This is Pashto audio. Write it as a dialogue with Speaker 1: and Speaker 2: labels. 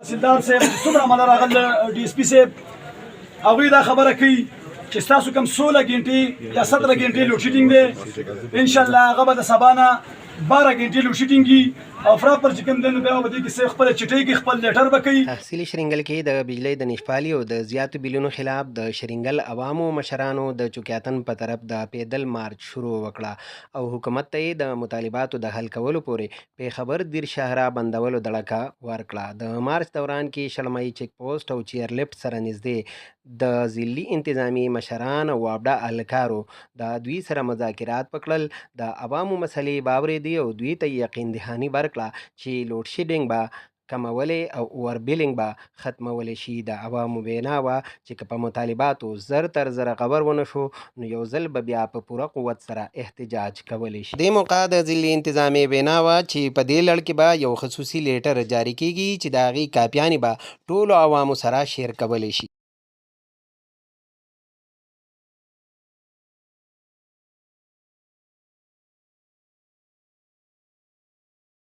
Speaker 1: تحصیلدار صاحب څومره عمله راغله ډي اس پي صاحب هغوی دا خبره کوي چې ستاسو کوم 16 غنټې یا 17 غنټې لوډ شیډینګ دی انشاءالله هغه به د سبا نه 12 غنټې لوډ شیډینګ وي او پراپر چې کوم دی نو بیا به دې کې صاحب خپله چټۍ کې خپل لیټر به کوي.
Speaker 2: تحصیلي شرنګل کې د بجلی د نشپالي او د زیاتو بلونو خلاف د شرنګل عوامو مشرانو د چوکیاتن په طرف د پیدل مارچ شروع وکړه او حکومت ته یې د مطالباتو د حل کولو پورې په خبر دیر شهره بندولو دړکه ورکړه. د مارچ دوران کې شلمای چیک پوسټ او چیر لیفټ سره نږدې د ضلعي انتظامی مشران او وابډه اهلکارو د دوی سره مذاکرات وکړل. د عوامو مسلې باورېدې او دوی ته یقین دهاني ورکړه چې لوډ شیډینګ به کمولی او اور بیلینګ به ختمولی شي. د عوامو وینا وه چې که په مطالباتو زر تر زره غور ونه شو نو یو ځل به بیا په پوره قوت سره احتجاج کولی شي. دې موقع د ضلعي انتظامي وینا وه چې په دې لړ کې به یو خصوصي لیټر جاري کیږي چې د هغې کاپیانې به ټولو عوامو سره شیر کولی شي.